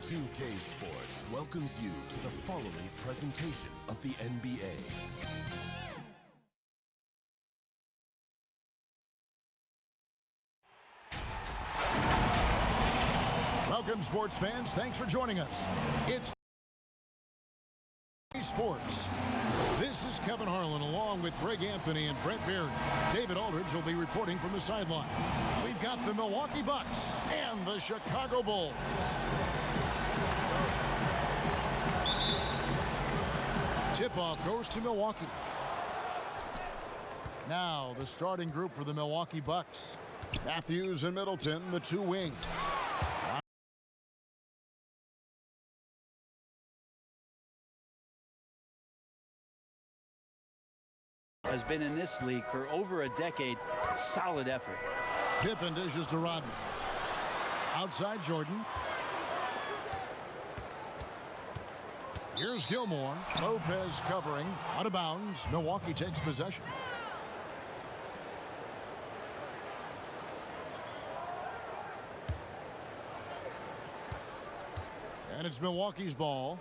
NBA2K Sports welcomes you to the following presentation of the NBA. Welcome, sports fans. Thanks for joining us. It's Sports. This is Kevin Harlan along with Greg Anthony and Brent Berry. David Aldridge will be reporting from the sideline. We've got the Milwaukee Bucks and the Chicago Bulls. Tip-off goes to Milwaukee. Now the starting group for the Milwaukee Bucks. Matthews and Middleton, the two wings. Has been in this league for over a decade. Solid effort. Pippen dishes to Rodman. Outside Jordan. Here's Gilmore. Lopez covering. Out of bounds. Milwaukee takes possession. And it's Milwaukee's ball.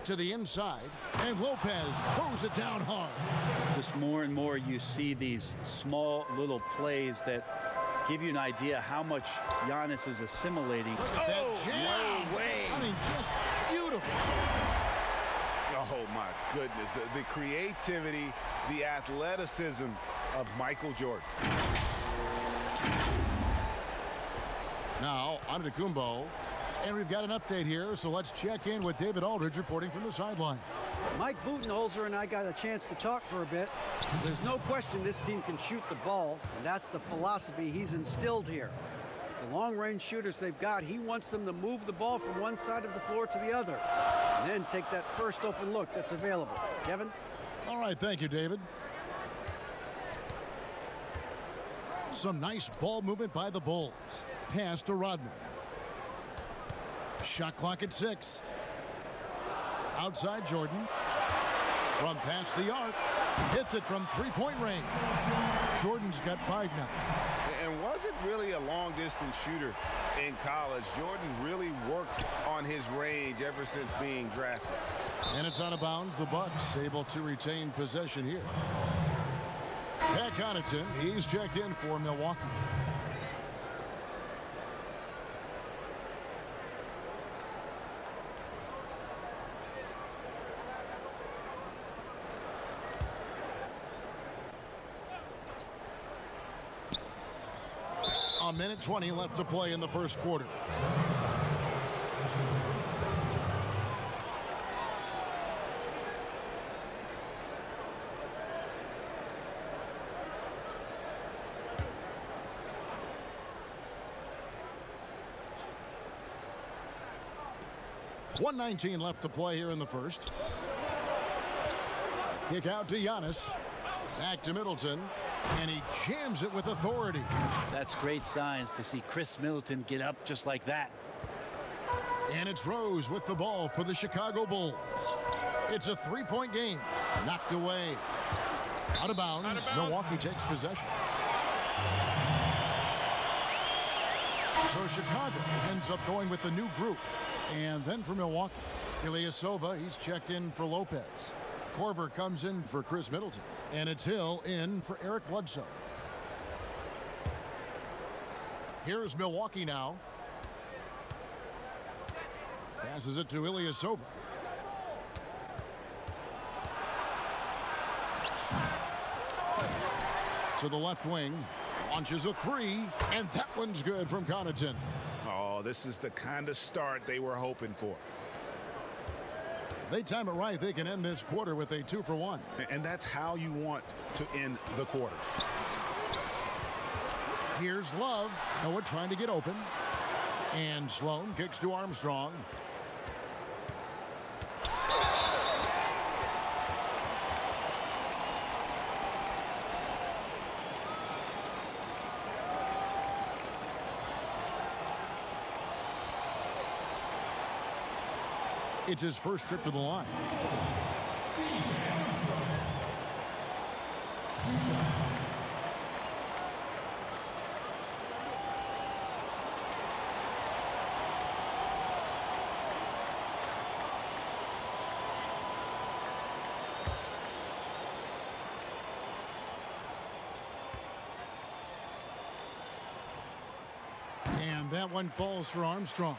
To the inside, and Lopez throws it down hard. Just more and more you see these small little plays that give you an idea how much Giannis is assimilating. Look at that jam. No way. I mean, just beautiful. Oh my goodness, the creativity, the athleticism of Michael Jordan. Now, Antetokounmpo. And we've got an update here, so let's check in with David Aldridge reporting from the sideline. Mike Budenholzer and I got a chance to talk for a bit. There's no question this team can shoot the ball, and that's the philosophy he's instilled here. The long-range shooters they've got, he wants them to move the ball from one side of the floor to the other, and then take that first open look that's available. Kevin? All right, thank you, David. Some nice ball movement by the Bulls. Pass to Rodman. Shot clock at 6. Outside Jordan. From past the arc. Hits it from three-point range. Jordan's got 5 now. And wasn't really a long-distance shooter in college. Jordan really worked on his range ever since being drafted. And it's out of bounds. The Bucks able to retain possession here. Pat Connaughton, he's checked in for Milwaukee. A minute 20 left to play in the first quarter. .119 left to play here in the first. Kick out to Giannis. Back to Middleton. And he jams it with authority. That's great signs to see Chris Middleton get up just like that. And it's Rose with the ball for the Chicago Bulls. It's a three-point game. Knocked away. Out of bounds. Milwaukee takes possession. So Chicago ends up going with the new group. And then for Milwaukee, Ilyasova, he's checked in for Lopez. Korver comes in for Chris Middleton. And it's Hill in for Eric Bledsoe. Here's Milwaukee now. Passes it to Ilyasova. To the left wing. Launches a three. And that one's good from Connaughton. Oh, this is the kind of start they were hoping for. They time it right, they can end this quarter with a 2-for-1. And that's how you want to end the quarters. Here's Love. Noah trying to get open. And Sloan kicks to Armstrong. It's his first trip to the line. And that one falls for Armstrong.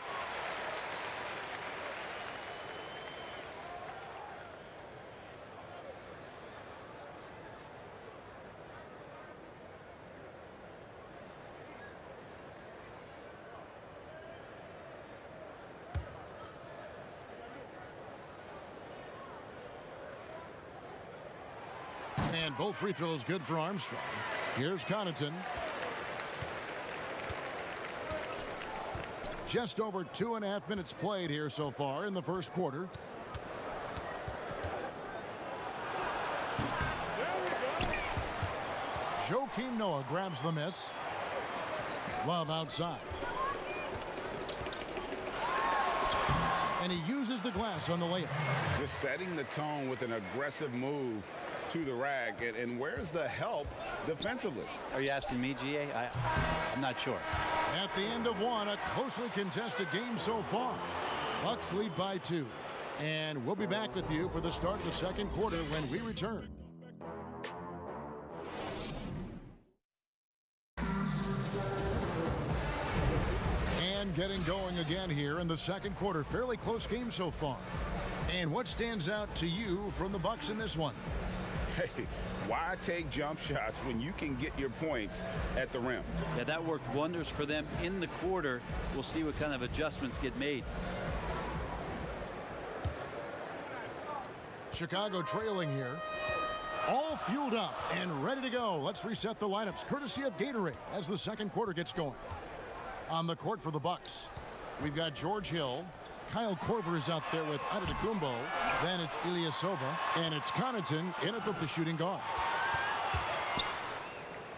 And both free throws good for Armstrong. Here's Connaughton. Just over 2.5 minutes played here so far in the first quarter. Joakim Noah grabs the miss. Love outside. And he uses the glass on the layup. Just setting the tone with an aggressive move to the rack. And where's the help defensively? Are you asking me, GA? I'm not sure. At the end of one, a closely contested game so far. Bucks lead by 2. And we'll be back with you for the start of the second quarter when we return. And getting going again here in the second quarter. Fairly close game so far. And what stands out to you from the Bucks in this one? Hey, why take jump shots when you can get your points at the rim? Yeah, that worked wonders for them in the quarter. We'll see what kind of adjustments get made. Chicago trailing here. All fueled up and ready to go. Let's reset the lineups courtesy of Gatorade as the second quarter gets going. On the court for the Bucks, we've got George Hill. Kyle Korver is out there with Antetokounmpo. Then it's Ilyasova. And it's Connaughton in at the shooting guard.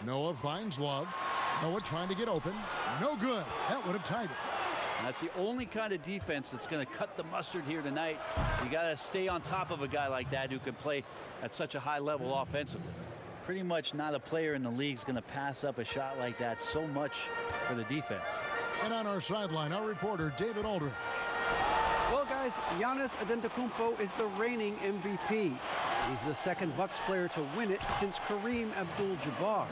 Noah finds Love. Noah trying to get open. No good. That would have tied it. And that's the only kind of defense that's going to cut the mustard here tonight. You got to stay on top of a guy like that who can play at such a high level offensively. Pretty much not a player in the league is going to pass up a shot like that so much for the defense. And on our sideline, our reporter, David Aldridge. Well, guys, Giannis Antetokounmpo is the reigning MVP. He's the second Bucks player to win it since Kareem Abdul-Jabbar.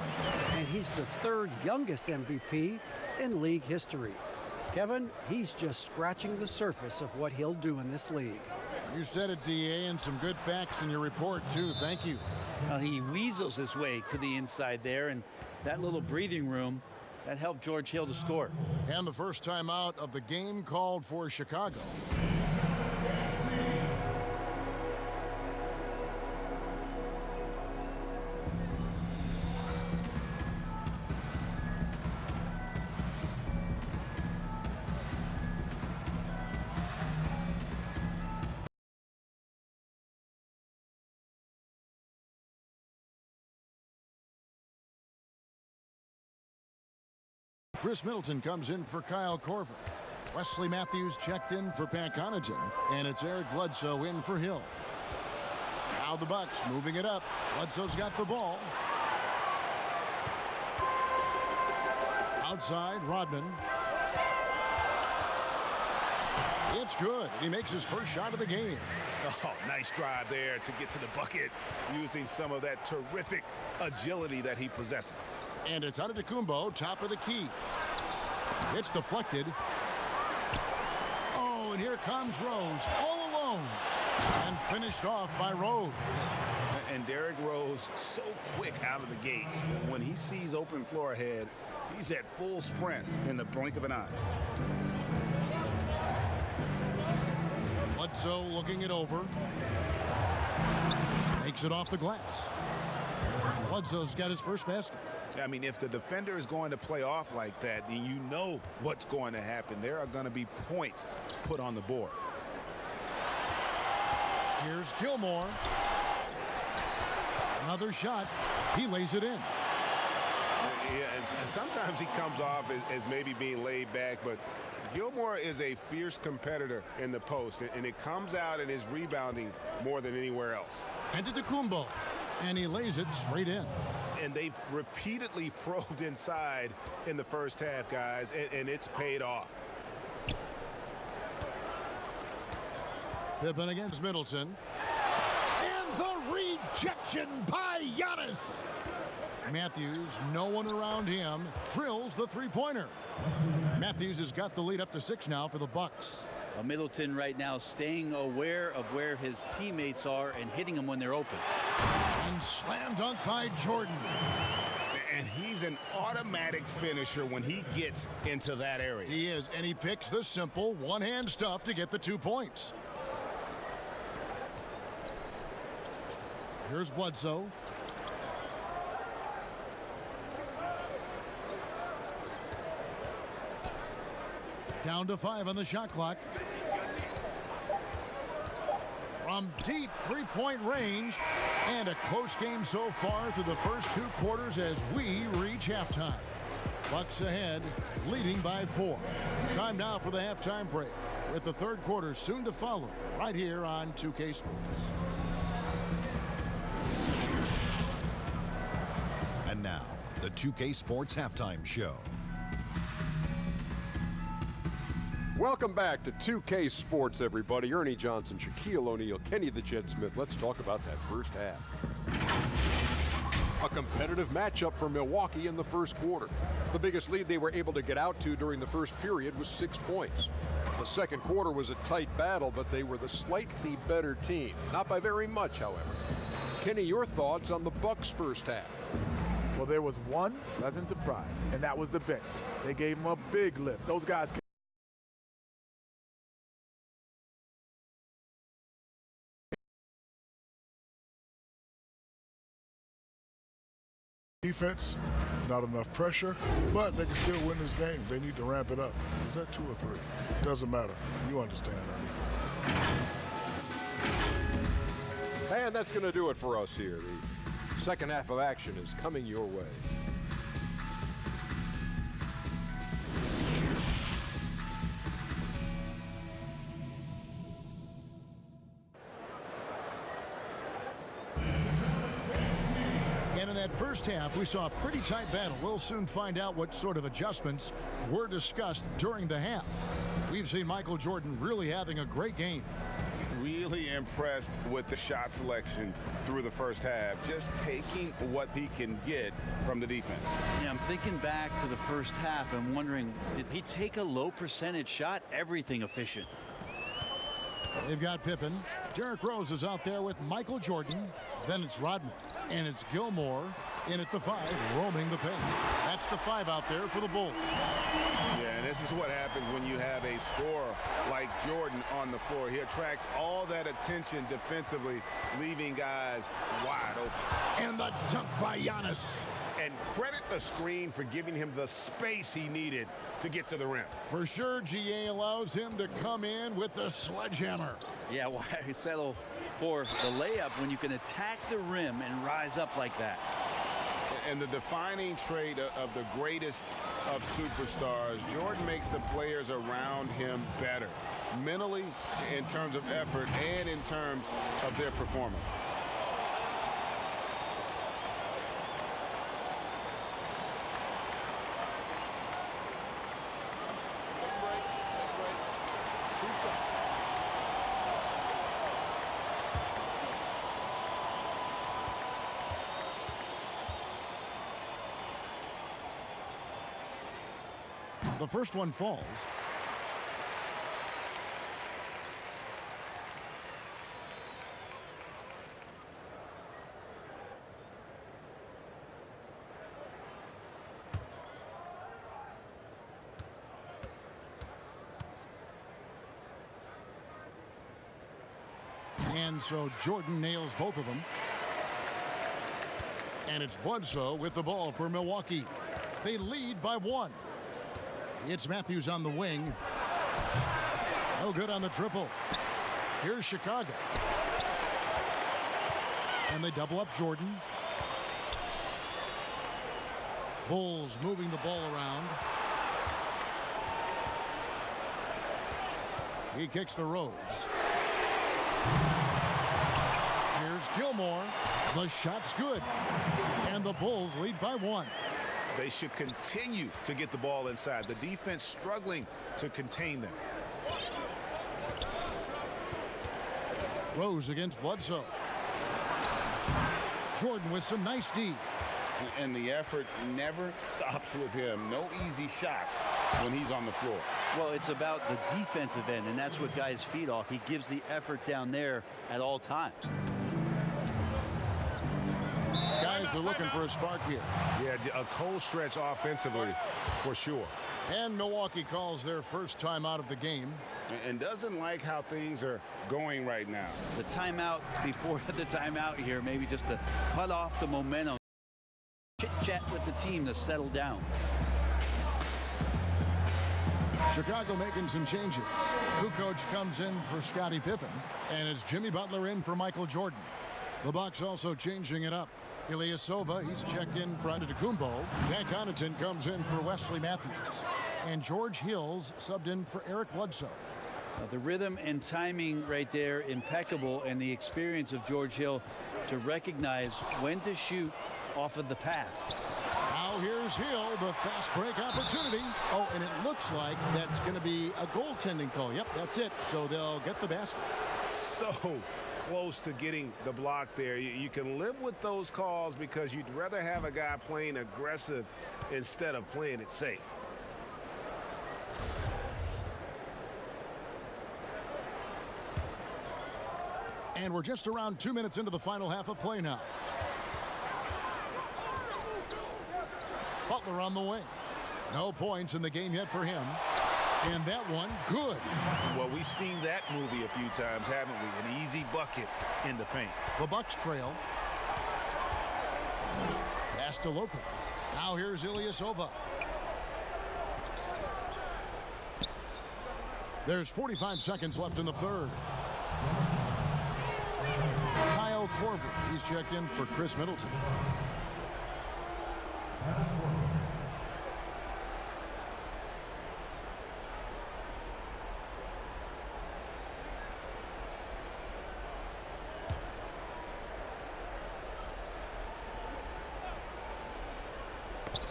And he's the third youngest MVP in league history. Kevin, he's just scratching the surface of what he'll do in this league. You said it, DA, and some good facts in your report, too. Thank you. Well, he weasels his way to the inside there, and that little breathing room, that helped George Hill to score. And the first time out of the game called for Chicago. Chris Middleton comes in for Kyle Korver. Wesley Matthews checked in for Pat Connaughton. And it's Eric Bledsoe in for Hill. Now the Bucks moving it up. Bledsoe's got the ball. Outside, Rodman. It's good. He makes his first shot of the game. Oh, nice drive there to get to the bucket using some of that terrific agility that he possesses. And it's Antetokounmpo, top of the key. It's deflected. Oh, and here comes Rose, all alone. And finished off by Rose. And Derrick Rose, so quick out of the gates. When he sees open floor ahead, he's at full sprint in the blink of an eye. Bledsoe looking it over. Makes it off the glass. Bledsoe's got his first basket. I mean, if the defender is going to play off like that, then you know what's going to happen. There are going to be points put on the board. Here's Gilmore. Another shot. He lays it in. Yeah, and sometimes he comes off as maybe being laid back, but Gilmore is a fierce competitor in the post, and it comes out in his rebounding more than anywhere else. Antetokounmpo, and he lays it straight in. And they've repeatedly probed inside in the first half, guys, and it's paid off. Pippen against Middleton. And the rejection by Giannis. Matthews, no one around him, drills the three-pointer. Matthews has got the lead up to 6 now for the Bucks. Middleton right now staying aware of where his teammates are and hitting them when they're open. And slam dunk by Jordan. And he's an automatic finisher when he gets into that area. He is, and he picks the simple one-hand stuff to get the 2 points. Here's Bledsoe. Down to 5 on the shot clock. From deep three-point range, and a close game so far through the first 2 quarters as we reach halftime. Bucks ahead, leading by 4. Time now for the halftime break, with the 3rd quarter soon to follow, right here on 2K Sports. And now, the 2K Sports Halftime Show. Welcome back to 2K Sports, everybody. Ernie Johnson, Shaquille O'Neal, Kenny the Jet Smith. Let's talk about that first half. A competitive matchup for Milwaukee in the first quarter. The biggest lead they were able to get out to during the first period was 6 points. The second quarter was a tight battle, but they were the slightly better team. Not by very much, however. Kenny, your thoughts on the Bucks' first half? Well, there was one pleasant surprise, and that was the bench. They gave him a big lift. Those guys defense, not enough pressure, but they can still win this game. They need to ramp it up. Is that 2 or 3? Doesn't matter. You understand, honey. And that's going to do it for us here. The second half of action is coming your way. In that first half, we saw a pretty tight battle. We'll soon find out what sort of adjustments were discussed during the half. We've seen Michael Jordan really having a great game. Really impressed with the shot selection through the first half, just taking what he can get from the defense. Yeah, I'm thinking back to the first half and wondering, did he take a low percentage shot? Everything efficient. They've got Pippen. Derrick Rose is out there with Michael Jordan. Then it's Rodman. And it's Gilmore in at the 5, roaming the paint. That's the 5 out there for the Bulls. Yeah, and this is what happens when you have a scorer like Jordan on the floor. He attracts all that attention defensively, leaving guys wide open. And the dunk by Giannis. And credit the screen for giving him the space he needed to get to the rim. For sure, GA allows him to come in with the sledgehammer. Yeah, why settle for the layup when you can attack the rim and rise up like that? And the defining trait of the greatest of superstars, Jordan makes the players around him better, mentally, in terms of effort, and in terms of their performance. The first one falls. And so Jordan nails both of them. And it's Bledsoe with the ball for Milwaukee. They lead by 1. It's Matthews on the wing. No good on the triple. Here's Chicago. And they double up Jordan. Bulls moving the ball around. He kicks to Rhodes. Here's Gilmore. The shot's good. And the Bulls lead by 1. They should continue to get the ball inside. The defense struggling to contain them. Rose against Bledsoe. Jordan with some nice D. And the effort never stops with him. No easy shots when he's on the floor. Well, it's about the defensive end, and that's what guys feed off. He gives the effort down there at all times. Guys are looking for a spark here. Yeah, a cold stretch offensively for sure. And Milwaukee calls their first time out of the game. And doesn't like how things are going right now. The timeout before the timeout here, maybe just to cut off the momentum. Chit-chat with the team to settle down. Chicago making some changes. Kukoc comes in for Scottie Pippen, and it's Jimmy Butler in for Michael Jordan. The Bucks also changing it up. Ilyasova, he's checked in for Antetokounmpo. Dan Connaughton comes in for Wesley Matthews. And George Hill's subbed in for Eric Bledsoe. The rhythm and timing right there, impeccable, and the experience of George Hill to recognize when to shoot off of the pass. Now here's Hill, the fast break opportunity. Oh, and it looks like that's going to be a goaltending call. Yep, that's it. So they'll get the basket. So close to getting the block there. You can live with those calls because you'd rather have a guy playing aggressive instead of playing it safe. And we're just around 2 minutes into the final half of play now. Butler on the wing. No points in the game yet for him. And that one, good. Well, we've seen that movie a few times, haven't we? An easy bucket in the paint. The Bucks trail. Pass to Lopez. Now here's Ilyasova. There's 45 seconds left in the third. Kyle Korver, he's checked in for Chris Middleton.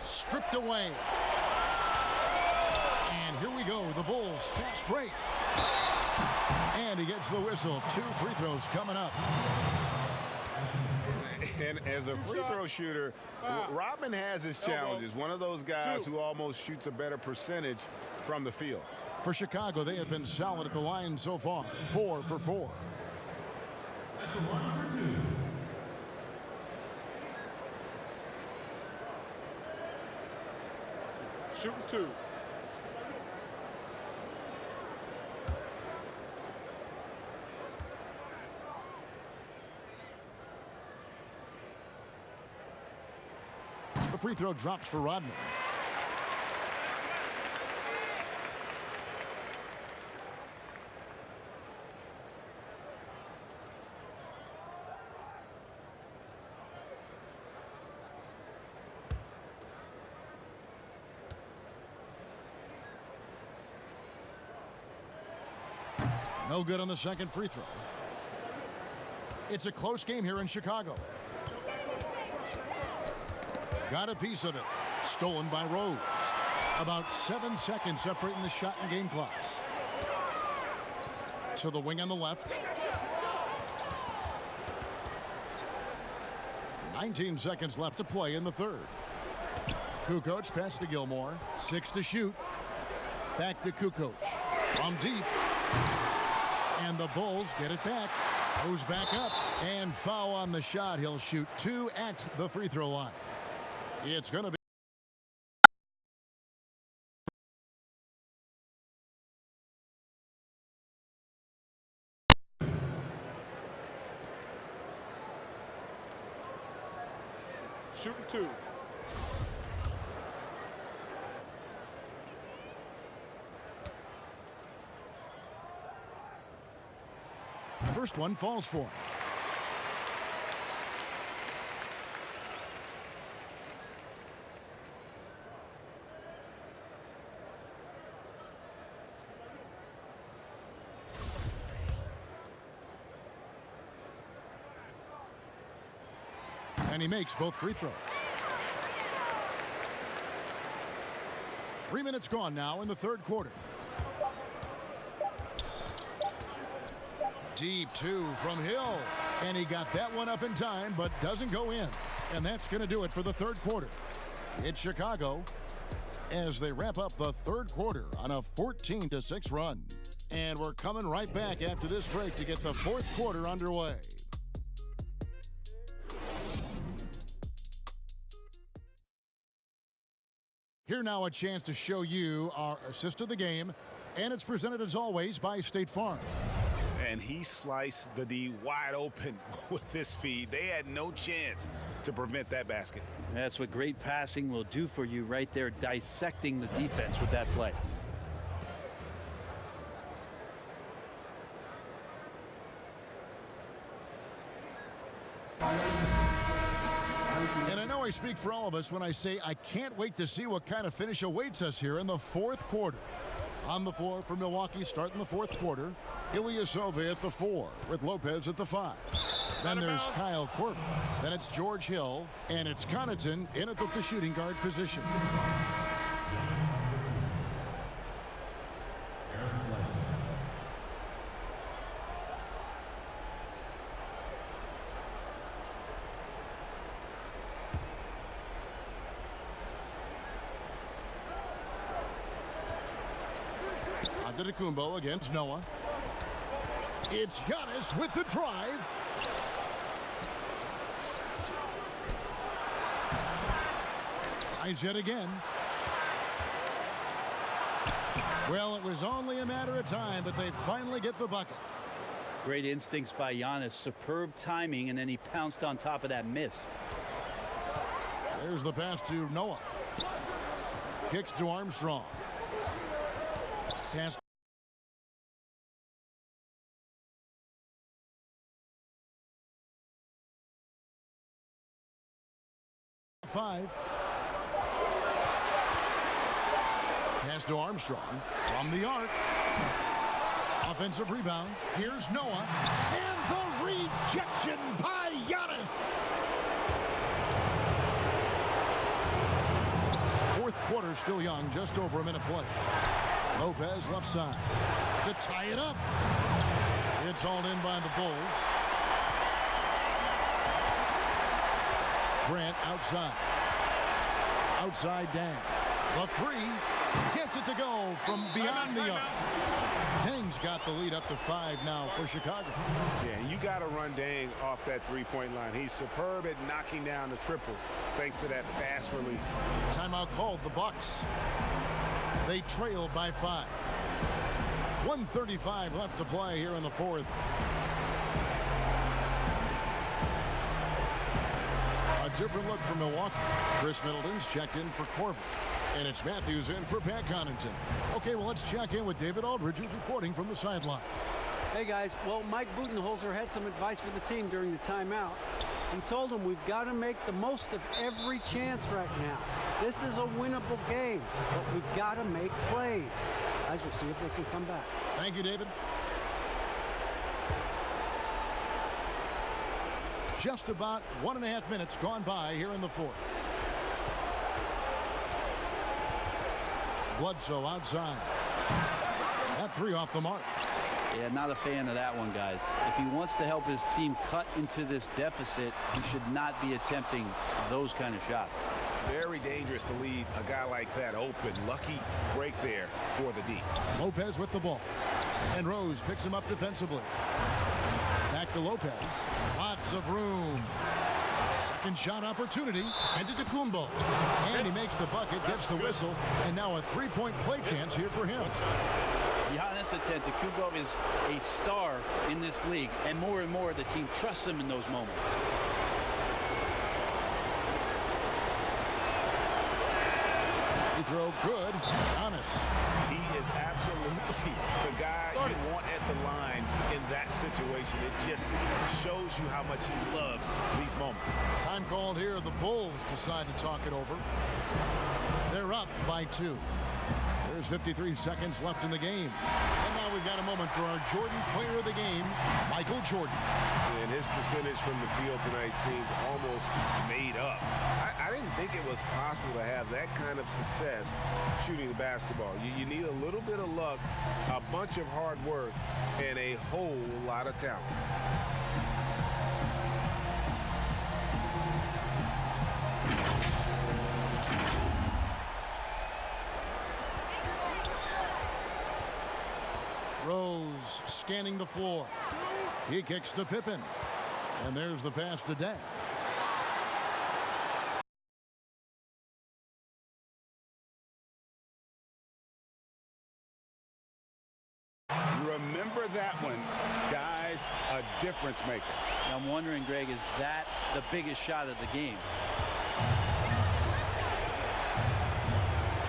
Stripped away. And here we go, the Bulls fast break. And he gets the whistle. 2 free throws coming up. And as a free throw shooter, Rodman has his challenges. One of those guys who almost shoots a better percentage from the field. For Chicago, they have been solid at the line so far. 4 for 4. At the line for 2. Shooting 2. The free throw drops for Rodman. No good on the second free throw. It's a close game here in Chicago. Got a piece of it. Stolen by Rose. About 7 seconds separating the shot and game clocks. To the wing on the left. 19 seconds left to play in the third. Kukoc pass to Gilmore. 6 to shoot. Back to Kukoc. From deep. And the Bulls get it back. Goes back up. And foul on the shot. He'll shoot 2 at the free throw line. It's going to be. Shooting 2. First one falls for him. And he makes both free throws. 3 minutes gone now in the third quarter. Deep 2 from Hill. And he got that one up in time, but doesn't go in. And that's going to do it for the third quarter. It's Chicago as they wrap up the third quarter on a 14-6 run. And we're coming right back after this break to get the fourth quarter underway. Here now a chance to show you our assist of the game, and it's presented as always by State Farm. And he sliced the D wide open with this feed. They had no chance to prevent that basket. That's what great passing will do for you right there, dissecting the defense with that play. And I know I speak for all of us when I say I can't wait to see what kind of finish awaits us here in the fourth quarter. On the floor for Milwaukee starting the fourth quarter, Ilyasova at the 4 with Lopez at the 5. Then there's Kyle Korver. Then it's George Hill, and it's Connaughton in at the shooting guard position. Antetokounmpo against Noah. It's Giannis with the drive. Tries yet again. Well, it was only a matter of time, but they finally get the bucket. Great instincts by Giannis, superb timing, and then he pounced on top of that miss. There's the pass to Noah. Kicks to Armstrong. Pass. Five. Pass to Armstrong from the arc. Offensive rebound. Here's Noah. And the rejection by Giannis. Fourth quarter still young, just over a minute play. Lopez left side to tie it up. It's hauled in by the Bulls. Grant outside. Outside Dan. The 3 gets it to go from beyond the arc. Dang's got the lead up to 5 now for Chicago. Yeah, you got to run Dang off that three-point line. He's superb at knocking down the triple thanks to that fast release. Timeout called the Bucks. They trail by 5. 1:35 left to play here in the fourth. A different look for Milwaukee. Chris Middleton's checked in for Korver. And it's Matthews in for Pat Connaughton. Okay, well, let's check in with David Aldridge, who's reporting from the sideline. Hey, guys. Well, Mike Budenholzer had some advice for the team during the timeout. He told them we've got to make the most of every chance right now. This is a winnable game, but we've got to make plays. Guys, we'll see if they can come back. Thank you, David. Just about 1.5 minutes gone by here in the fourth. Bledsoe outside. That 3 off the mark. Yeah, not a fan of that one, guys. If he wants to help his team cut into this deficit, he should not be attempting those kind of shots. Very dangerous to leave a guy like that open. Lucky break there for the D. Lopez with the ball. And Rose picks him up defensively. Back to Lopez. Lots of room. Second shot opportunity. Antetokounmpo. And he makes the bucket, gets the whistle, and now a three-point play chance here for him. Giannis Antetokounmpo is a star in this league, and more the team trusts him in those moments. He throw good. Giannis. He is absolutely the guy you want at the line in that situation. It just shows you how much he loves these moments. Time called here. The Bulls decide to talk it over. They're up by 2. There's 53 seconds left in the game. And now we've got a moment for our Jordan player of the game, Michael Jordan. And his percentage from the field tonight seemed almost made up. I didn't think it was possible to have that kind of success shooting the basketball. You need a little bit of luck, a bunch of hard work, and a whole lot of talent. scanning the floor. He kicks to Pippen. And there's the pass to Dad. Remember that one, guys, a difference maker. I'm wondering, Greg, is that the biggest shot of the game?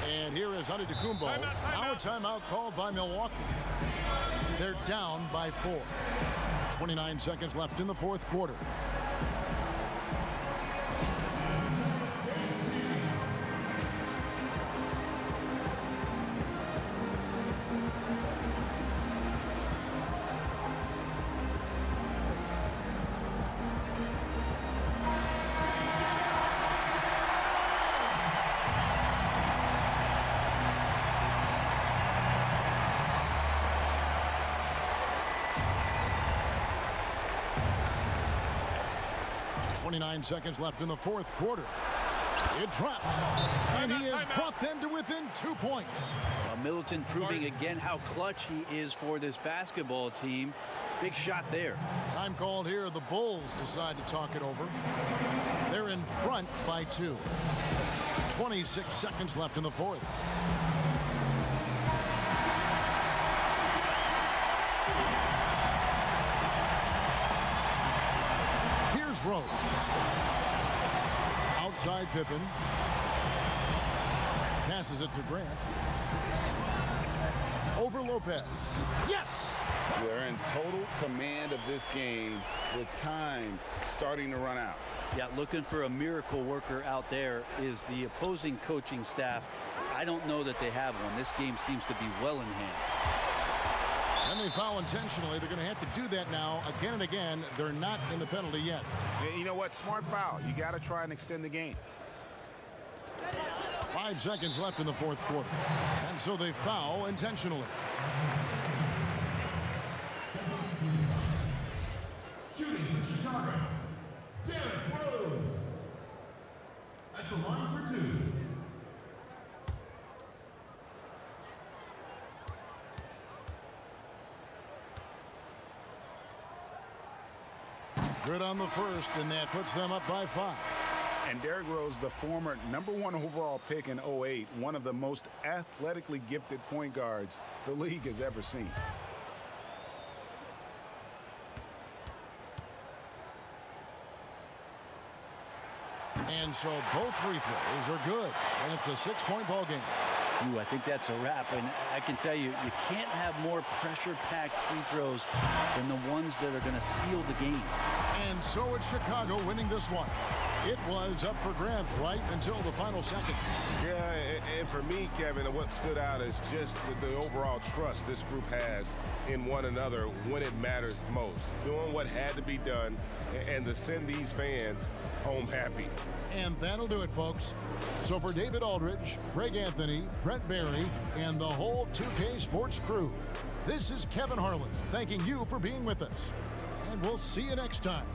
And here is Antetokounmpo. Now a timeout called by Milwaukee. They're down by 4. 29 seconds left in the fourth quarter. Seconds left in the fourth quarter. It drops, and he has brought them to within 2 points. Middleton proving again how clutch he is for this basketball team. Big shot there. Time called here. The Bulls decide to talk it over. They're in front by 2. 26 seconds left in the fourth. Here's Rose. Outside Pippen. Passes it to Grant. Over Lopez. Yes! They're in total command of this game with time starting to run out. Yeah, looking for a miracle worker out there is the opposing coaching staff. I don't know that they have one. This game seems to be well in hand. And they foul intentionally. They're going to have to do that now again and again. They're not in the penalty yet. You know what? Smart foul. You got to try and extend the game. 5 seconds left in the fourth quarter. And so they foul intentionally. Shooting for Chicago, Derrick Rose. At the line for 2. Good on the first, and that puts them up by 5. And Derrick Rose, the former #1 overall pick in 2008, one of the most athletically gifted point guards the league has ever seen. And so both free throws are good, and it's a 6-point ball game. Ooh, I think that's a wrap, and I can tell you, you can't have more pressure-packed free throws than the ones that are going to seal the game. And so it's Chicago winning this one. It was up for grabs right until the final seconds. Yeah, and for me, Kevin, what stood out is just the overall trust this group has in one another when it matters most. Doing what had to be done and to send these fans home happy. And that'll do it, folks. So for David Aldridge, Greg Anthony, Brett Barry, and the whole 2K Sports crew, this is Kevin Harlan thanking you for being with us. And we'll see you next time.